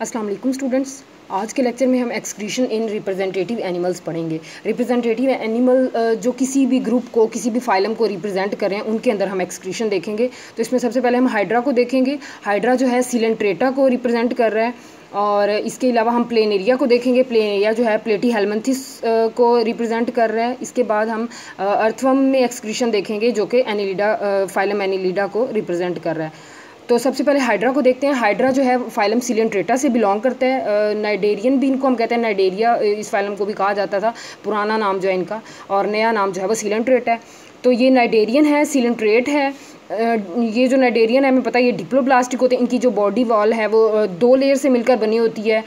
अस्सलाम वालेकुम स्टूडेंट्स। आज के लेक्चर में हम एक्सक्रीशन इन रिप्रेजेंटेटिव एनिमल्स पढ़ेंगे। रिप्रेजेंटेटिव एनिमल जो किसी भी ग्रुप को, किसी भी फाइलम को रिप्रेजेंट कर रहे हैं, उनके अंदर हम एक्सक्रीशन देखेंगे। तो इसमें सबसे पहले हम हाइड्रा को देखेंगे। हाइड्रा जो है सिलेंट्रेटा को रिप्रेजेंट कर रहा है। और इसके अलावा हम प्लेनेरिया को देखेंगे। प्लेनेरिया जो है प्लेटीहेल्मिन्थिस को रिप्रेजेंट कर रहा है। इसके बाद हम अर्थवर्म में एक्सक्रीशन देखेंगे जो कि एनिलिडा, फाइलम एनिलिडा को रिप्रेजेंट कर रहा है। तो सबसे पहले हाइड्रा को देखते हैं। हाइड्रा जो है फाइलम सिलेंट्रेटा से बिलोंग करता है। नाइडेरियन भी इनको हम कहते हैं, नाइडेरिया इस फाइलम को भी कहा जाता था, पुराना नाम जो है इनका, और नया नाम जो है वो सिलेंट्रेटा है। तो ये नाइडेरियन है, सिलेंट्रेट है। ये जो नाइडेरियन है हमें पता है ये डिप्लोब्लास्टिक होते हैं। इनकी जो बॉडी वॉल है वो दो लेयर से मिलकर बनी होती है,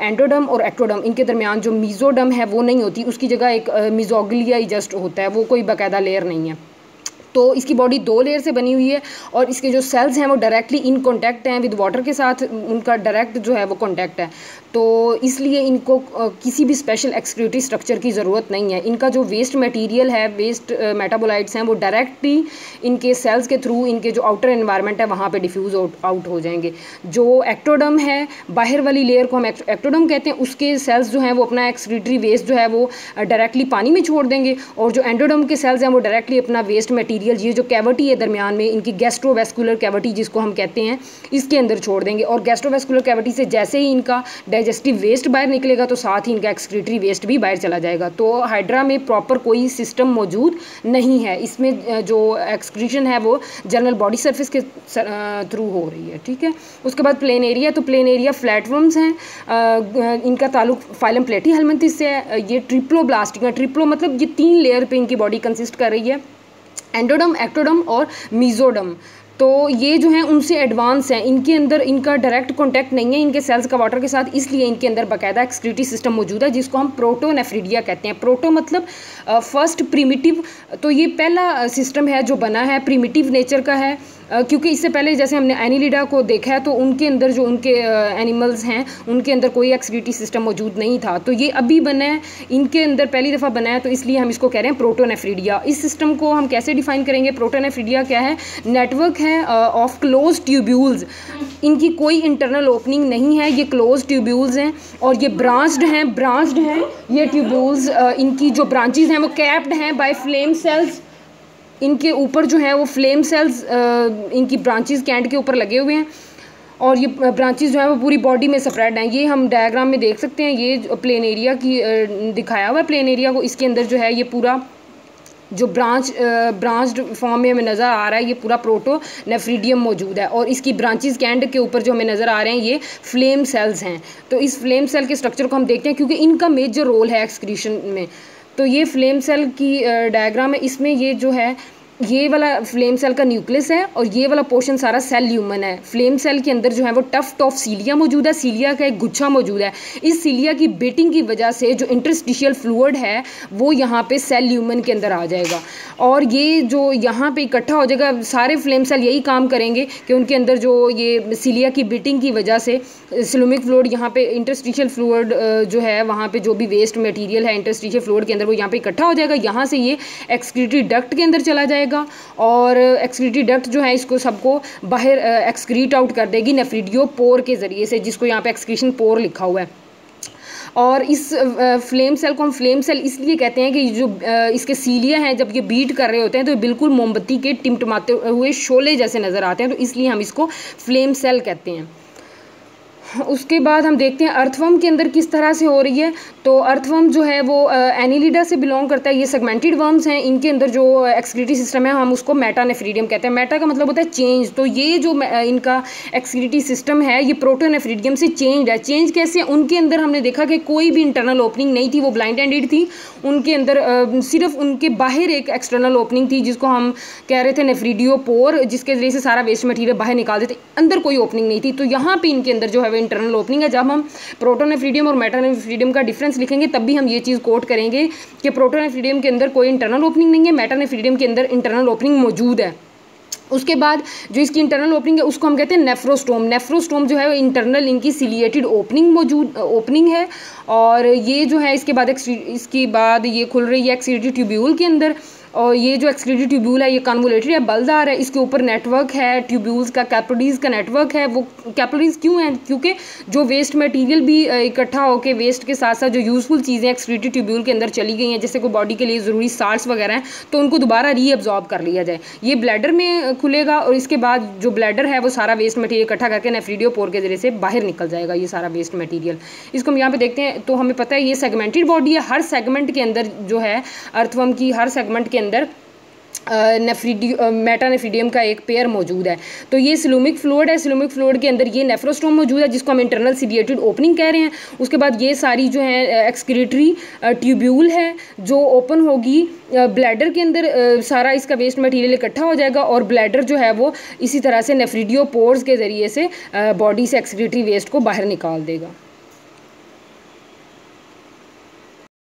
एंडोडम और एक्टोडम। इनके दरमियान जो मीजोडम है वो नहीं होती, उसकी जगह एक मीजोग्लिया जस्ट होता है, वो कोई बाकायदा लेयर नहीं है। तो इसकी बॉडी दो लेयर से बनी हुई है और इसके जो सेल्स हैं वो डायरेक्टली इन कॉन्टैक्ट हैं विद वाटर के साथ, उनका डायरेक्ट जो है वो कॉन्टैक्ट है। तो इसलिए इनको किसी भी स्पेशल एक्सक्रीटरी स्ट्रक्चर की ज़रूरत नहीं है। इनका जो वेस्ट मटेरियल है, वेस्ट मेटाबोलाइट्स हैं, वो डायरेक्टली इनके सेल्स के थ्रू इनके जो आउटर एनवायरनमेंट है वहाँ पे डिफ्यूज़ आउट हो जाएंगे। जो एक्टोडम है, बाहर वाली लेयर को हम एक्टोडम कहते हैं, उसके सेल्स जो हैं वो अपना एक्सक्रीटरी वेस्ट जो है वो डायरेक्टली पानी में छोड़ देंगे। और जो एंडोडम के सेल्स हैं वो डायरेक्टली अपना वेस्ट मटीरियल, ये जो कैविटी है दरमियान में इनकी गैस्ट्रोवेस्कुलर कैविटी जिसको हम कहते हैं, इसके अंदर छोड़ देंगे। और गैस्ट्रोवेस्कुलर कैविटी से जैसे ही इनका डाइजेस्टिव वेस्ट बाहर निकलेगा तो साथ ही इनका एक्सक्रीटरी वेस्ट भी बाहर चला जाएगा। तो हाइड्रा में प्रॉपर कोई सिस्टम मौजूद नहीं है। इसमें जो एक्सक्रीशन है वो जनरल बॉडी सर्फेस के थ्रू हो रही है, ठीक है। उसके बाद प्लेन एरिया, तो प्लेन एरिया फ्लैटवर्म्स हैं। इनका ताल्लुक फाइलम प्लेटीहेल्मिन्थिस से है। ये ट्रिप्लोब्लास्टिक है। ट्रिप्लो मतलब ये 3 लेयर पे इनकी बॉडी कंसिस्ट कर रही है, एंडोडम, एक्टोडम और मीजोडम। तो ये जो हैं उनसे एडवांस हैं। इनके अंदर इनका डायरेक्ट कांटेक्ट नहीं है इनके सेल्स का वाटर के साथ, इसलिए इनके अंदर बाकायदा एक्सक्रीटरी सिस्टम मौजूद है जिसको हम प्रोटोनेफ्रिडिया कहते हैं। प्रोटो मतलब फर्स्ट प्रिमिटिव। तो ये पहला सिस्टम है जो बना है, प्रिमिटिव नेचर का है। क्योंकि इससे पहले जैसे हमने एनिलिडा को देखा है तो उनके अंदर जो उनके एनिमल्स हैं उनके अंदर कोई एक्सक्रीटरी सिस्टम मौजूद नहीं था। तो ये अभी बना है, इनके अंदर पहली दफ़ा बना है, तो इसलिए हम इसको कह रहे हैं प्रोटोनेफ्रिडिया। इस सिस्टम को हम कैसे डिफाइन करेंगे? प्रोटोनेफ्रिडिया क्या है? नेटवर्क है ऑफ क्लोज ट्यूब्यूल्स। इनकी कोई इंटरनल ओपनिंग नहीं है, ये क्लोज ट्यूब्यूल्स हैं और ये ब्रांच्ड हैं ये ट्यूब्यूल्स। इनकी जो ब्रांचेज हैं वो कैप्ड हैं बाय फ्लेम सेल्स। इनके ऊपर जो है वो फ्लेम सेल्स इनकी ब्रांचेस कैंड के ऊपर लगे हुए हैं और ये ब्रांचेस जो है वो पूरी बॉडी में स्प्रेड हैं। ये हम डायग्राम में देख सकते हैं। ये प्लेन एरिया की दिखाया हुआ है। प्लेन एरिया को इसके अंदर जो है ये पूरा जो ब्रांच्ड फॉर्म में हमें नज़र आ रहा है ये पूरा प्रोटोनेफ्रिडियम मौजूद है और इसकी ब्रांचेस कैंड के ऊपर जो हमें नज़र आ रहे हैं ये फ्लेम सेल्स हैं। तो इस फ्लेम सेल के स्ट्रक्चर को हम देखते हैं क्योंकि इनका मेजर रोल है एक्सक्रीशन में। तो ये फ्लेम सेल की डायग्राम है। इसमें ये जो है ये वाला फ्लेम सेल का न्यूक्लियस है और ये वाला पोर्शन सारा सेल ल्यूमन है। फ्लेम सेल के अंदर जो है वो टफ्ट ऑफ सीलिया मौजूद है, सीलिया का एक गुच्छा मौजूद है। इस सीलिया की बीटिंग की वजह से जो इंटरस्टिशियल फ्लूइड है वो यहाँ पे सेल ल्यूमन के अंदर आ जाएगा और ये जो यहाँ पे इकट्ठा हो जाएगा। सारे फ्लेम सेल यही काम करेंगे कि उनके अंदर जो ये सीलिया की बीटिंग की वजह से सिलोमिक फ्लूइड, यहाँ पे इंटरस्टिशियल फ्लूइड जो है वहाँ पे जो भी वेस्ट मटेरियल है इंटरस्टिशियल फ्लूइड के अंदर वो यहाँ पे इकट्ठा हो जाएगा। यहाँ से ये एक्सक्रीटरी डक्ट के अंदर चला जाएगा और एक्सक्रीटरी डक्ट जो है इसको सबको बाहर एक्सक्रीट आउट कर देगी नेफ्रिडियो पोर के ज़रिए से, जिसको यहाँ पे एक्सक्रीशन पोर लिखा हुआ है। और इस फ्लेम सेल को हम फ्लेम सेल इसलिए कहते हैं कि जो इसके सीलिया हैं जब ये बीट कर रहे होते हैं तो ये बिल्कुल मोमबत्ती के टिमटिमाते हुए शोले जैसे नज़र आते हैं, तो इसलिए हम इसको फ्लेम सेल कहते हैं। उसके बाद हम देखते हैं अर्थवर्म के अंदर किस तरह से हो रही है। तो अर्थवर्म जो है वो एनिलिडा से बिलोंग करता है। ये सेगमेंटेड वर्म्स हैं। इनके अंदर जो एक्सक्रीटरी सिस्टम है हम उसको मेटानेफ्रिडियम कहते हैं। मेटा का मतलब होता है चेंज। तो ये जो इनका एक्सक्रीटरी सिस्टम है ये प्रोटोनेफ्रिडियम से चेंज है। चेंज कैसे? उनके अंदर हमने देखा कि कोई भी इंटरनल ओपनिंग नहीं थी, वो ब्लाइंड एंडेड थी। उनके अंदर सिर्फ उनके बाहर एक एक्सटर्नल ओपनिंग थी जिसको हम कह रहे थे नेफ्रिडियो पोर, जिसके जरिए से सारा वेस्ट मटीरियल बाहर निकाल देते। अंदर कोई ओपनिंग नहीं थी। तो यहाँ पे इनके अंदर जो है इंटरनल ओपनिंग है। जब हम प्रोटोनेफ्रिडियम और मेटानेफ्रिडियम का डिफरेंस लिखेंगे तब भी हम ये चीज़ कोट करेंगे कि प्रोटोनेफ्रिडियम के अंदर कोई इंटरनल ओपनिंग नहीं है, मेटानेफ्रिडियम के अंदर इंटरनल ओपनिंग मौजूद है। उसके बाद जो इसकी इंटरनल ओपनिंग है उसको हम कहते हैं नेफ्रोस्टोम। नेफ्रोस्टोम जो है इंटरनल इनकी सिलिएटेड ओपनिंग है और ये जो है इसके बाद ये खुल रही है एक्सक्रीटरी ट्यूब्यूल के अंदर। और ये जो एक्सक्रीटरी ट्यूब्यूल है ये कन्वोलेटेड है, बलदार है, इसके ऊपर नेटवर्क है ट्यूब्यूल्स का, कैपिलरीज का नेटवर्क है। वो कैपिलरीज क्यों हैं? क्योंकि जो वेस्ट मटेरियल भी इकट्ठा होकर वेस्ट के साथ साथ जो यूज़फुल चीज़ें एक्सक्रीटरी ट्यूब्यूल के अंदर चली गई हैं, जैसे कोई बॉडी के लिए ज़रूरी साल्ट्स वगैरह हैं, तो उनको दोबारा रीअब्जॉर्ब कर लिया जाए। ये ब्लैडर में खुलेगा और इसके बाद जो ब्लैडर है वो सारा वेस्ट मटेरियल इकट्ठा करके नेफ्रीडियोपोर के जरिए से बाहर निकल जाएगा ये सारा वेस्ट मटेरियल। इसको हम यहाँ पे देखते हैं तो हमें पता है ये सेगमेंटेड बॉडी है। हर सेगमेंट के अंदर जो है अर्थवर्म की हर सेगमेंट के अंदर मेटानेफ्रीडियम का एक पेयर मौजूद है। तो ये सिलोमिक फ्लूइड है, सिलोमिक फ्लूइड के अंदर ये नेफ्रोस्टोम मौजूद है जिसको हम इंटरनल सीडिएटेड ओपनिंग कह रहे हैं। उसके बाद ये सारी जो है एक्सक्रीटरी ट्यूब्यूल है जो ओपन होगी ब्लैडर के अंदर, सारा इसका वेस्ट मटेरियल इकट्ठा हो जाएगा और ब्लैडर जो है वो इसी तरह से नेफ्रीडियोपोर्स के ज़रिए से बॉडी से एक्सक्रीटरी वेस्ट को बाहर निकाल देगा।